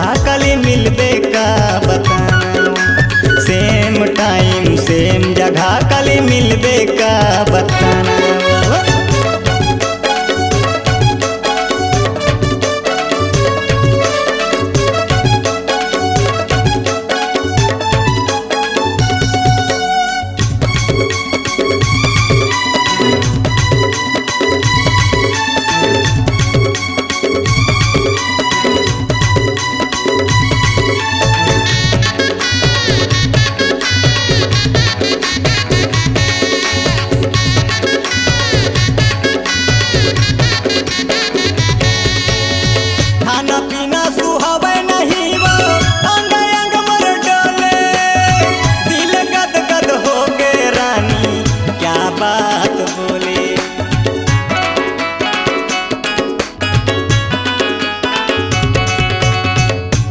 जगह कली मिलबे का बताना। सेम टाइम सेम जगह कली मिलबे का बताना। खाना पीना सुहावे नहीं वो अंग अंग मर डोले। दिल गद गद हो गए रानी क्या बात बोले।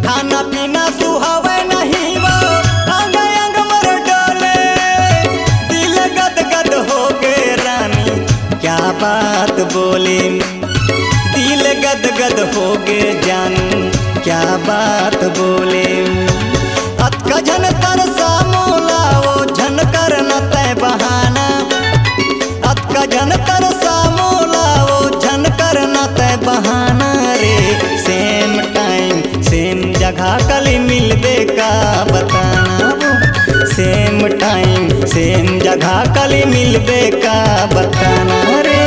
खाना पीना सुहावे नहीं वो अंग अंग मर डोले। दिल गद गद हो गए रानी क्या बात बोले। दिल गद गद हो गे जानू क्या बात बोले। अतका झन तरसा मोला वो झन कर न तय बहाना। अतका झन तरसा मोला वो झन कर न तय बहाना रे। सेम टाइम सेम जगह कली मिलबे का बताना। वो सेम टाइम सेम जगह कली मिलबे का बताना रे।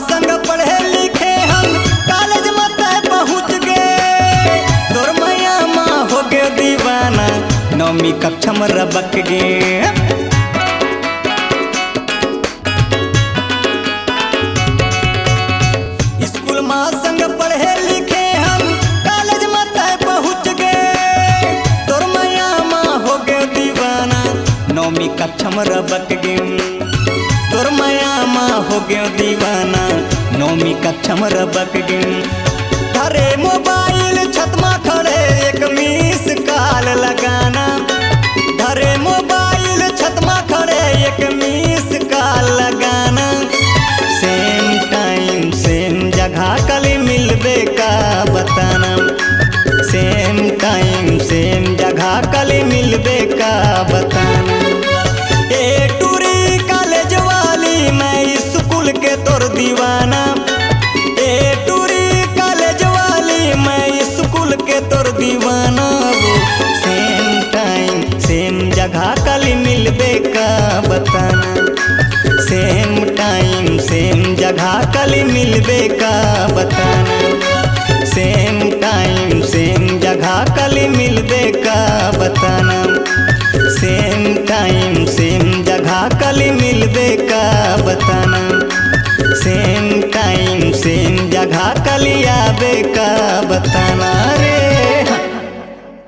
संग पढ़े लिखे हम कॉलेज में तय पहुँच गए। तोर मैया माँ हो गए दीवाना 9वीं कक्षा में रबक गे। स्कूल में संग पढ़े लिखे हम कॉलेज में तय पहुँच गए। तोर मैया माँ हो गए दीवाना 9वीं कक्षा में रबक गे। तोर माया माँ हो गयो दीवाना 9वीं कक्षा में रबक गे। धरे मोबाइल छत में खड़े एक मिस कॉल लगाना। धरे मोबाइल छत में खड़े एक मिस कॉल लगाना। सेम टाइम सेम जगह कली मिलबे का बताना। सेम टाइम सेम जगह कली मिलबे का बताना। ए टूरी कॉलेज वाली मैं स्कूल के तोर दीवाना। ए टूरी कॉलेज वाली मैं स्कूल के तोर दीवाना। वो सेम टाइम सेम जगह कली मिलबे का बताना। सेम टाइम सेम जगह कली मिलबे का बताना। सेम टाइम सेम जगह कली मिलबे का बताना। सेम टाइम सेम जगह कली मिलबे का बताना। सेम टाइम सेम जगह कली आबे का